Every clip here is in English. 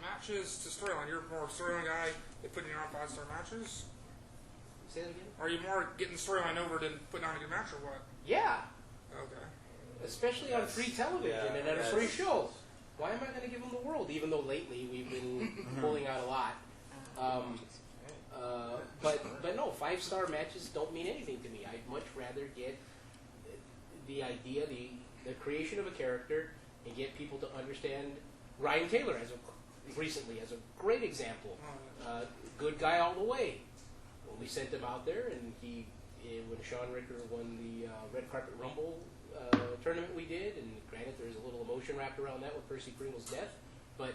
matches to storyline? You're more storyline guy. They putting you on 5-star matches. Say that again. Are you more getting the storyline over than putting on a good match or what? Yeah. Okay. Especially on free television and on free shows. Why am I going to give them the world? Even though lately we've been pulling out a lot. But no, 5-star matches don't mean anything to me. I'd much rather get the idea, the creation of a character, and get people to understand. Ryan Taylor recently as a great example. Good guy all the way. Well, we sent him out there, and when Sean Ricker won the Red Carpet Rumble tournament we did, and granted there's a little emotion wrapped around that with Percy Pringle's death, but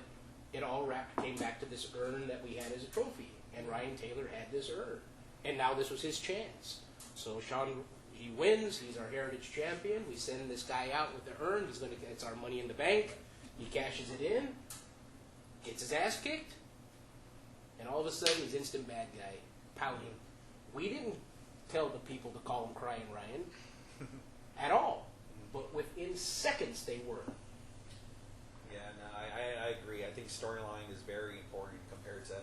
it all came back to this urn that we had as a trophy, and Ryan Taylor had this urn, and now this was his chance. So Sean, he wins, he's our heritage champion, we send this guy out with the urn, it's our money in the bank, he cashes it in, gets his ass kicked, and all of a sudden he's instant bad guy, pouting. We didn't tell the people to call him Crying Ryan at all, but within seconds they were. Yeah, no, I agree. I think storyline is very important compared to,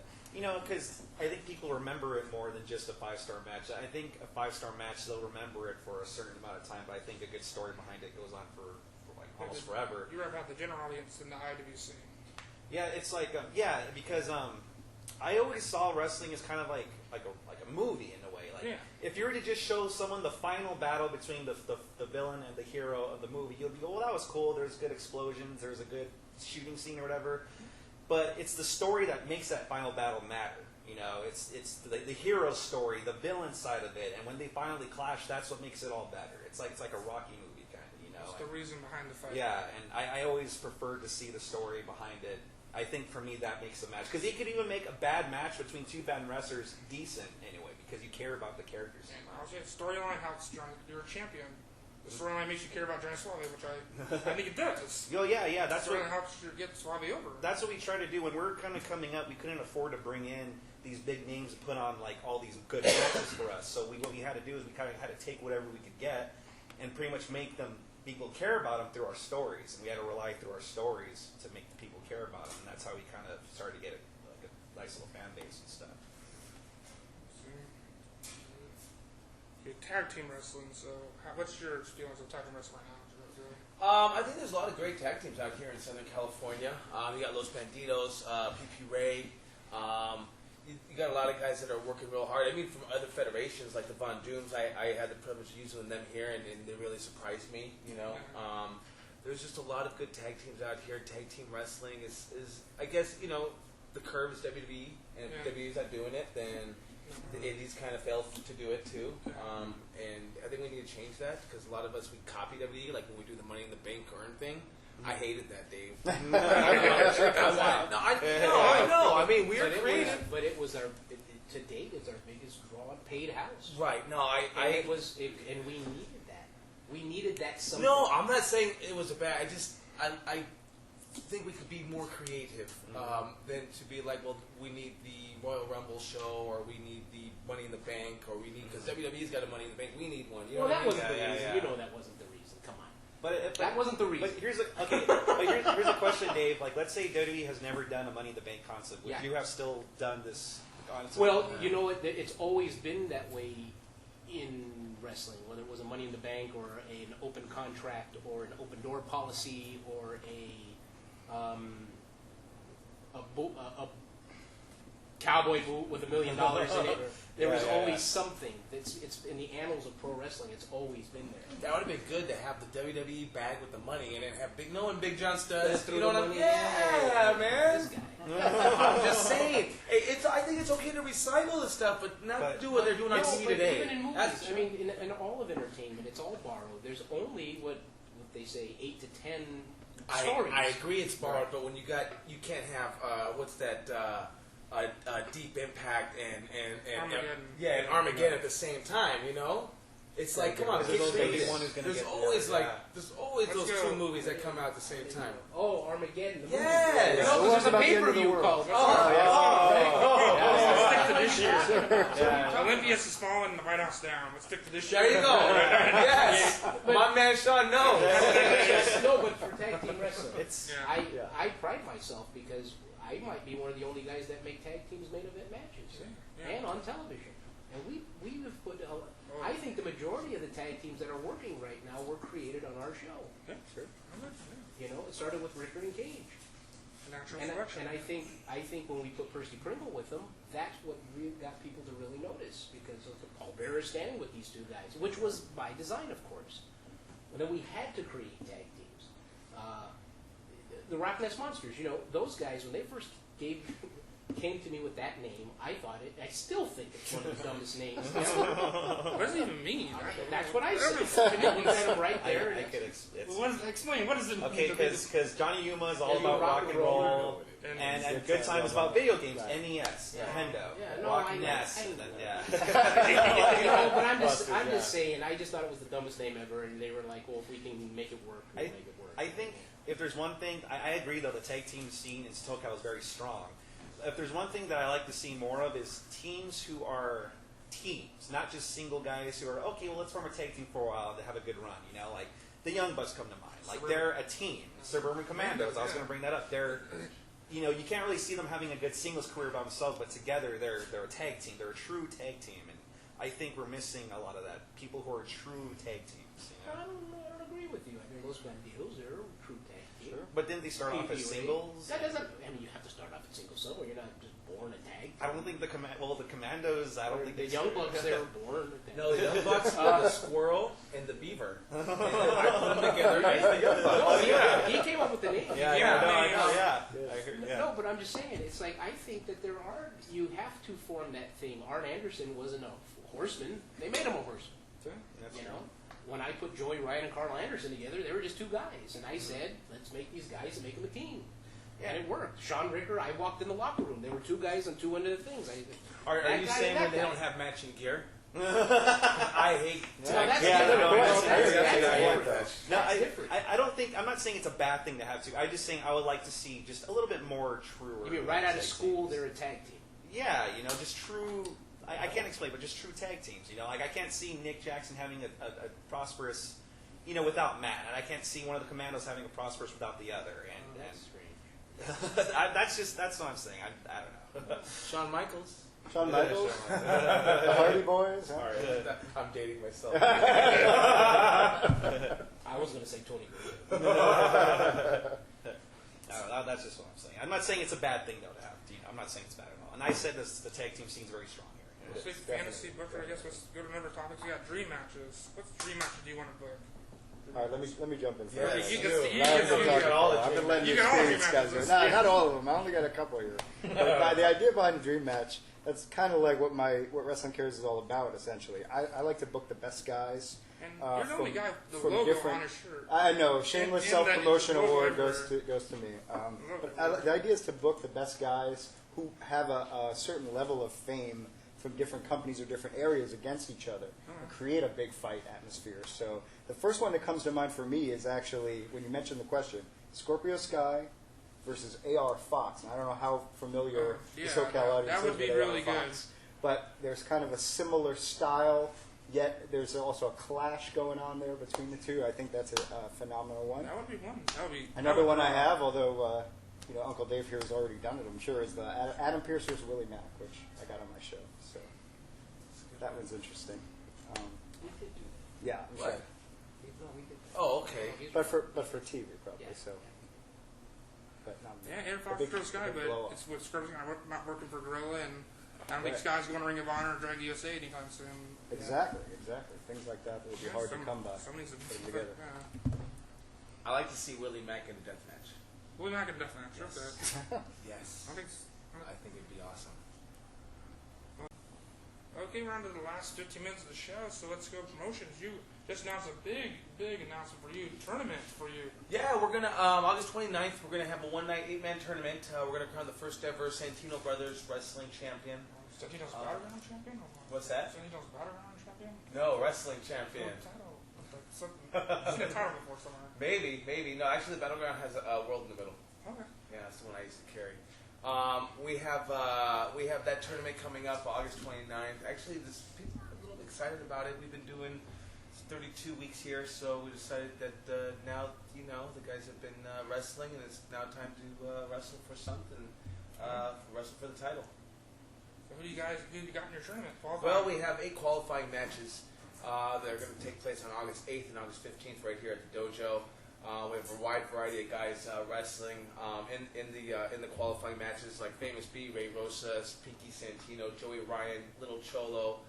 because I think people remember it more than just a 5-star match. I think a 5-star match, they'll remember it for a certain amount of time, but I think a good story behind it goes on for like almost forever. You wrap out the general audience in the IWC. Yeah, it's like, because I always saw wrestling as kind of like a movie in a way. Like, if you were to just show someone the final battle between the villain and the hero of the movie, you'll go, well, that was cool. There's good explosions. There's a good shooting scene or whatever. But it's the story that makes that final battle matter. It's the hero's story, the villain side of it, and when they finally clash, that's what makes it all better. It's like a Rocky movie kind of, It's the reason behind the fight. Yeah, and I always prefer to see the story behind it. I think for me that makes a match. Because you could even make a bad match between two bad wrestlers decent anyway, because you care about the characters so much. Storyline helps you're a champion. The storyline makes you care about Johnny Suave, which I think it does. Oh, yeah. That's the storyline helps you get Suave over. That's what we try to do. When we're kind of coming up, we couldn't afford to bring in these big names and put on like all these good matches for us. So what we had to do is we kind of had to take whatever we could get and pretty much make people care about them through our stories, and we had to rely through our stories to make the people care about them, and that's how we kind of started to get a nice little fan base and stuff. You're tag team wrestling, so what's your feelings of tag team wrestling now? I think there's a lot of great tag teams out here in Southern California. You got Los Bandidos, PP Ray. You got a lot of guys that are working real hard. I mean, from other federations like the Von Dooms, I had the privilege of using them here, and they really surprised me. There's just a lot of good tag teams out here. Tag team wrestling is I guess, the curve is WWE, and if WWE's not doing it, then the indies kind of fail to do it too. And I think we need to change that, because a lot of us, we copy WWE, like when we do the Money in the Bank earn thing. I hated that, Dave. I know. I mean, we are creative. But it was to date, it's our biggest draw on paid house. Right. No, and we needed that. We needed that something. No, I'm not saying it was a bad. I think we could be more creative than to be like, well, we need the Royal Rumble show, or we need the Money in the Bank, or we need, because WWE's got a Money in the Bank, we need one. That wasn't the reason. That wasn't the reason. Come on. But that wasn't the reason. But here's a question, Dave. Like, let's say WWE has never done a Money in the Bank concept. Would you have still done this concept? Well, it's always been that way in wrestling, whether it was a Money in the Bank or an open contract or an open door policy or a cowboy boot with $1 million in it. There was always something. It's in the annals of pro wrestling. It's always been there. That would have been good to have the WWE bag with the money and then have Big John Studs. You know what I mean? Yeah, man. I'm just saying. I think it's okay to recycle this stuff, but not do what they're doing on TV today. Even in movies, in all of entertainment, it's all borrowed. There's only what they say 8 to 10 stories. I agree, it's borrowed, but when you can't have what's that? Deep Impact and Armageddon. And Armageddon at the same time, It's like, come on, there's always those two movies that come out at the same time. Oh, Armageddon. The yes! No, there's a pay-per-view called. Let's stick to this year. Olympias is falling, the White House down. Let's stick to this year. There you go. Yes. My man Sean knows. No, but for tag team wrestling, I pride myself because I might be one of the only guys that make tag teams main event matches and on television. And we have put. I think the majority of the tag teams that are working right now were created on our show. Yeah, sure. You know, it started with Rickard and Cage. And I think when we put Percy Pringle with them, that's what really got people to really notice, because of Paul Bearer standing with these two guys, which was by design, of course. And then we had to create tag teams. The Rock Ness Monsters, you know, those guys, when they first came to me with that name, I still think it's one of the dumbest names. What does it even mean? That's what I said. We had them right there. Explain, what does it mean? Okay, because Johnny Yuma is all about rock and roll, and Good Time is about video games, NES, Nintendo, Rock Ness, and then, but I'm just saying, I just thought it was the dumbest name ever, and they were like, well, if we can make it work, we'll make it work. I think if there's one thing, I agree though, the tag team scene in SoCal is very strong. If there's one thing that I like to see more of is teams who are teams, not just single guys who are, okay, well, let's form a tag team for a while to have a good run, you know, like the Young Bucks come to mind. Like they're a team. Suburban Commandos, I was going to bring that up. They're, you know, you can't really see them having a good singles career by themselves, but together they're a tag team. They're a true tag team, and I think we're missing a lot of that. People who are true tag teams. You know? I don't agree with you. I mean, those Bandidos, they're a true tag team. Sure. But didn't they start off as singles? That doesn't. I mean, you have to start off as singles somewhere. You're not just born a tag team. I don't think the Commandos. I don't think the Young Bucks. They were born. No, the Young Bucks are the squirrel and the beaver. And I put them together as the Young Bucks. Oh yeah, he came up with the name. Yeah. No, but I'm just saying, it's like I think that you have to form that thing. Arn Anderson wasn't a horseman. They made him a horseman. You know. When I put Joey Ryan and Carl Anderson together, they were just two guys. And I said, let's make these guys and make them a team. Yeah. And it worked. Sean Ricker, I walked in the locker room. There were two guys and two into the things. Are you saying that they don't have matching gear? I hate that's different. I don't think, I'm not saying it's a bad thing to have to. I'm just saying I would like to see just a little bit more truer. You mean right out of school, they're a tag team? Yeah, you know, just true. I can't explain, but just true tag teams. You know, like I can't see Nick Jackson having a prosperous, you know, without Matt, and I can't see one of the Commandos having a prosperous without the other. And that's strange. that's what I'm saying. I don't know. Shawn Michaels. Shawn Michaels, the Hardy Boys. Sorry, I'm dating myself. I was going to say Tony. That's just what I'm saying. I'm not saying it's a bad thing though to have. You know, I'm not saying it's bad at all. And I said the tag team scene's very strong here. Let's say fantasy booker. I guess let's go to another topic. We got dream matches. What dream match do you want to book? All right, let me jump in Yes, first. You got all the I've been dream letting the matches. You got all the experienced dream guys matches. go. Not all of them. I only got a couple here. But the idea behind a dream match, that's kind of like what Wrestling Cares is all about, essentially. I like to book the best guys. And you're the only guy with the from logo different- on his shirt. I know, shameless And self-promotion that award logo goes to me. But the idea is to book the best guys who have a certain level of fame from different companies or different areas against each other and create a big fight atmosphere. So the first one that comes to mind for me is actually, when you mentioned the question, Scorpio Sky versus AR Fox. And I don't know how familiar the SoCal audience that would is be with really AR Fox. But there's kind of a similar style, yet there's also a clash going on there between the two. I think that's a phenomenal one. That would be one. That would be Another one I have, although Uncle Dave here has already done it, I'm sure, is the Adam Pearce versus Willie Mack, which I got on my show. So that one's interesting. We did do that. Yeah, I'm What? sorry. No, we did that. Oh, okay. But for TV probably. Yeah. So. But Yeah, Air the Fox big- for Sky, the big but blow-up. it's with Scorpio Sky not working for Gorilla, and I don't think Right. Sky's going to Ring of Honor or Drag USA anytime soon. Exactly. Things like that would be hard to come by. Somebody's Put them together. I like to see Willie Mack in a death match. Willie Mack and Death Match. Okay. Yes. I think. I think it'd be awesome. Okay, we're on to the last 15 minutes of the show, so let's go promotions. You just announced a big announcement for you, tournament for you. Yeah, we're gonna August 29th. We're gonna have a one-night 8-man tournament. We're gonna crown the first ever Santino Brothers Wrestling Champion. Santino's Battleground Champion? Or what? What's that? Santino's Battleground Champion? No, Wrestling Champion. Title. I've seen a title before somewhere. Maybe. No, actually, the Battleground has a world in the middle. Okay. Yeah, that's the one I used to carry. We have that tournament coming up August 29th. Actually, people are a little excited about it. We've been doing 32 weeks here, so we decided that now the guys have been wrestling, and it's now time to wrestle for something. wrestle for the title. So who do you got in your tournament? Well, we have 8 qualifying matches that are going to take place on August 8th and August 15th right here at the dojo. We have a wide variety of guys wrestling in the qualifying matches, like Famous B, Ray Rosas, Pinky Santino, Joey Ryan, Little Cholo.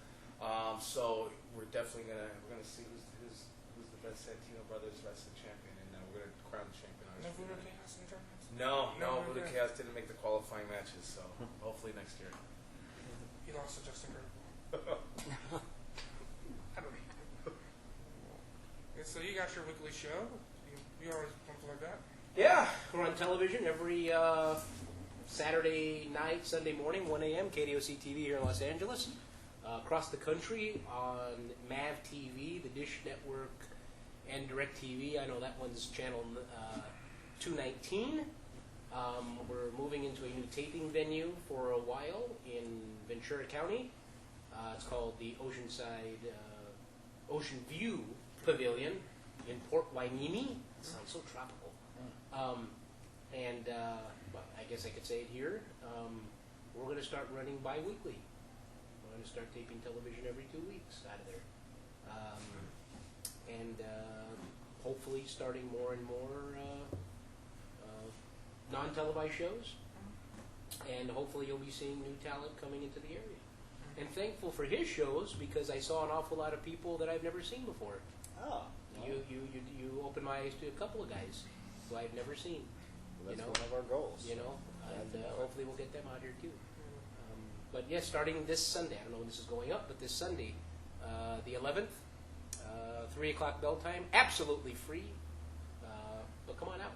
So we're definitely gonna see who's the best Santino Brothers wrestling champion, and we're gonna crown the champion. No Voodoo Chaos in tournaments? No, Voodoo Chaos didn't make the qualifying matches, so hopefully next year. He lost to Justin Credible. I don't know. Okay, so you got your weekly show. You always something like that? Yeah, we're on television every Saturday night, Sunday morning, 1 a.m., KDOC TV here in Los Angeles. Across the country on MAV TV, the Dish Network, and DirecTV. I know that one's channel 219. We're moving into a new taping venue for a while in Ventura County. It's called the Ocean View Pavilion in Port Wainimi. It sounds so tropical. Well, I guess I could say it here. We're going to start running bi-weekly. We're going to start taping television every 2 weeks out of there. Hopefully starting more and more non-televised shows. And hopefully you'll be seeing new talent coming into the area. And thankful for his shows because I saw an awful lot of people that I've never seen before. Oh. You opened my eyes to a couple of guys who I've never seen. Well, that's one of our goals. And hopefully we'll get them out here too. But yes, starting this Sunday, I don't know when this is going up, but this Sunday, the 11th, 3 o'clock bell time, absolutely free. But come on out.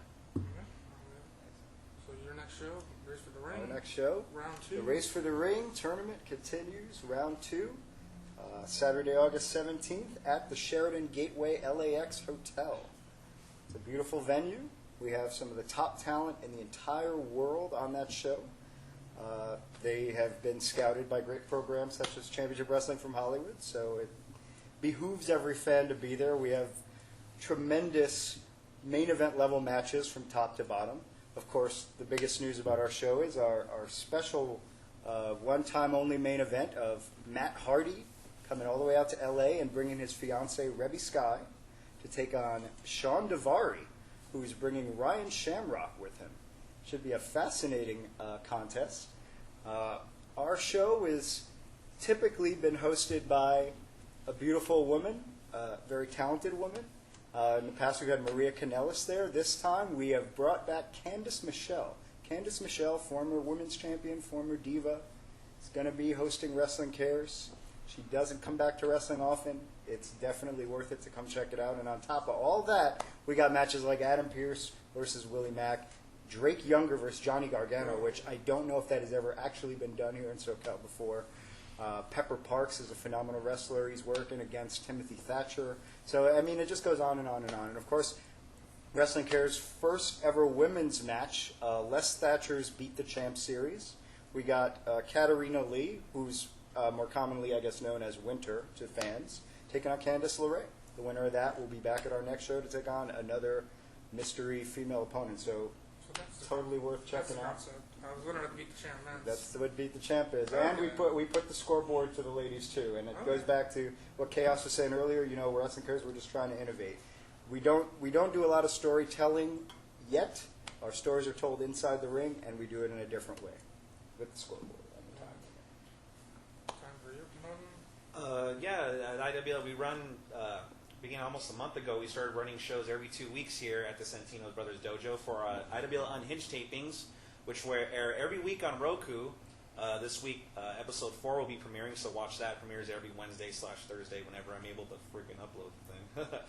So your next show, Race for the Ring. Our next show, Round 2. the Race for the Ring tournament continues, round 2, Saturday, August 17th at the Sheraton Gateway LAX Hotel. It's a beautiful venue. We have some of the top talent in the entire world on that show. They have been scouted by great programs such as Championship Wrestling from Hollywood, so it behooves every fan to be there. We have tremendous main event level matches from top to bottom. Of course, the biggest news about our show is our special one-time only main event of Matt Hardy coming all the way out to L.A. and bringing his fiancée, Rebby Sky, to take on Sean Davari, who's bringing Ryan Shamrock with him. Should be a fascinating contest. Our show is typically been hosted by a beautiful woman, a very talented woman. In the past, we've had Maria Kanellis there. This time, we have brought back Candice Michelle. Candice Michelle, former women's champion, former diva, is going to be hosting Wrestling Cares. She doesn't come back to wrestling often. It's definitely worth it to come check it out. And on top of all that, we got matches like Adam Pearce versus Willie Mack, Drake Younger versus Johnny Gargano, which I don't know if that has ever actually been done here in SoCal before. Pepper Parks is a phenomenal wrestler. He's working against Timothy Thatcher. So, I mean, it just goes on and on and on. And, of course, Wrestling Care's first ever women's match, Les Thatcher's Beat the Champ series. We got Katarina Lee, who's more commonly, I guess, known as Winter to fans, taking on Candice LeRae. The winner of that will be back at our next show to take on another mystery female opponent. So that's totally worth checking out. Concept. I was wondering what Beat the Champ meant. That's what Beat the Champ is. Okay. And we put the scoreboard to the ladies too. And it goes back to what Chaos was saying earlier, Wrestling Cares, we're just trying to innovate. We don't do a lot of storytelling yet. Our stories are told inside the ring, and we do it in a different way with the scoreboard on the time. Time for you, At IWL, we run, beginning almost a month ago, we started running shows every 2 weeks here at the Santino Brothers Dojo for IWL Unhinged tapings, which will air every week on Roku. This week, episode 4 will be premiering, so watch that. It premieres every Wednesday/Thursday whenever I'm able to freaking upload the thing.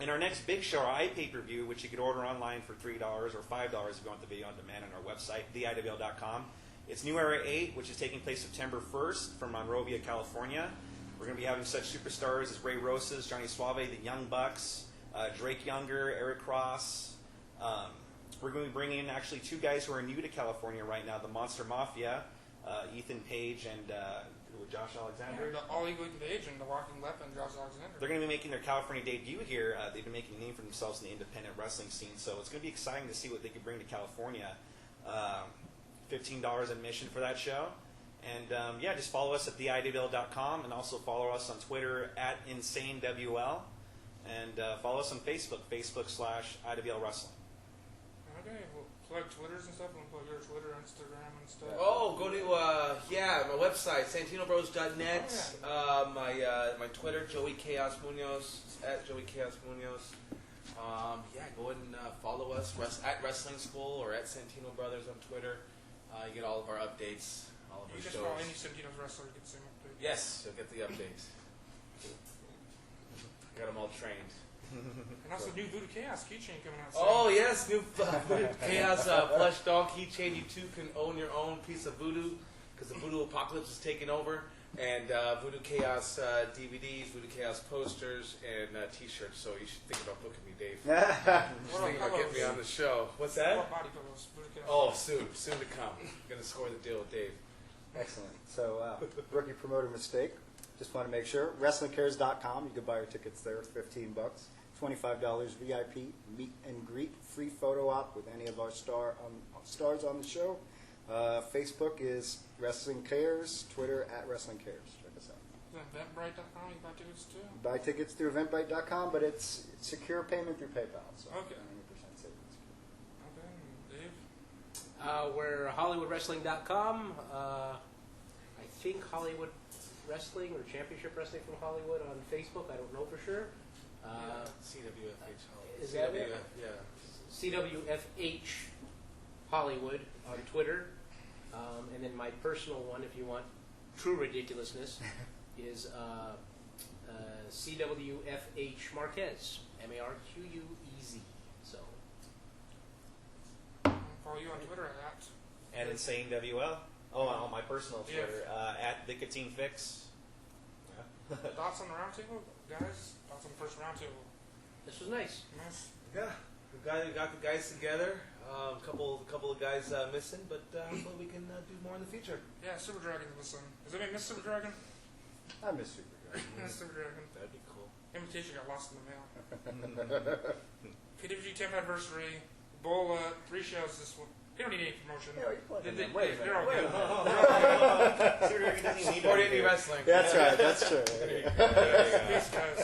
And our next big show, our iPay-per-view, which you could order online for $3 or $5 if you want the video on demand on our website, theiwl.com. It's New Era 8, which is taking place September 1st from Monrovia, California. We're going to be having such superstars as Ray Rosas, Johnny Suave, the Young Bucks, Drake Younger, Eric Cross. We're going to be bringing in actually 2 guys who are new to California right now, the Monster Mafia, Ethan Page and Josh Alexander. The All Eagle Page and the Walking Lep and Josh Alexander. They're going to be making their California debut here. They've been making a name for themselves in the independent wrestling scene, so it's going to be exciting to see what they can bring to California. $15 $15 admission for that show. And just follow us at theidwl.com, and also follow us on Twitter at InsaneWL, and follow us on Facebook, Facebook.com/IWL Wrestling. Okay, we'll plug Twitters and stuff. We'll plug your Twitter, Instagram, and stuff. Oh, go to my website, SantinoBros.net. My Twitter, Joey Chaos Munoz, at Joey Chaos Munoz. Go ahead and follow us at Wrestling School or at Santino Brothers on Twitter. You get all of our updates, all of our You shows. just follow any Santino's wrestler, you get the same update. Yes, you'll get the updates. Got them all trained. And also, new Voodoo Chaos keychain coming out soon. Oh yes, new Voodoo Chaos plush doll keychain. You too can own your own piece of voodoo, because the voodoo apocalypse is taking over. And Voodoo Chaos DVDs, Voodoo Chaos posters, and T-shirts. So you should think about booking me, Dave. What Think about getting me on the show. What's that? What body pillows? Voodoo Chaos. Oh, soon to come. Gonna score the deal with Dave. Excellent. So, rookie promoter mistake. Just want to make sure. WrestlingCares.com. You can buy your tickets there. $15. $25 VIP meet and greet, free photo op with any of our stars on the show. Facebook is Wrestling Cares. Twitter at Wrestling Cares. Check us out. Eventbrite.com. You buy tickets too. Buy tickets through Eventbrite.com, but it's secure payment through PayPal. So Okay. 90% savings. Okay, Dave. We're HollywoodWrestling.com. I think Hollywood Wrestling or Championship Wrestling from Hollywood on Facebook. I don't know for sure. CWFH. Is that it? Yeah. CWFH Hollywood on Twitter. And then my personal one, if you want true ridiculousness, is CWFH Marquez. MARQUEZ. So. Follow you on Twitter at. And Insane WL. Oh, on my personal Twitter, at VicatineFix. Thoughts on the roundtable, guys? Thoughts on the first roundtable? This was nice. Nice. Yeah, we got the guys together. A couple of guys missing, but we can do more in the future. Yeah, Super Dragon's missing. Does anybody miss Super Dragon? I miss Super Dragon. Miss Super Dragon. That'd be cool. Invitation got lost in the mail. PWG 10th anniversary. Bowl, 3 shows this one. You don't need any promotion. Yeah, you plugging them. Wait a They're all minute. good. Super Dragon doesn't need Support to be indie here. wrestling. That's right. That's true. These guys.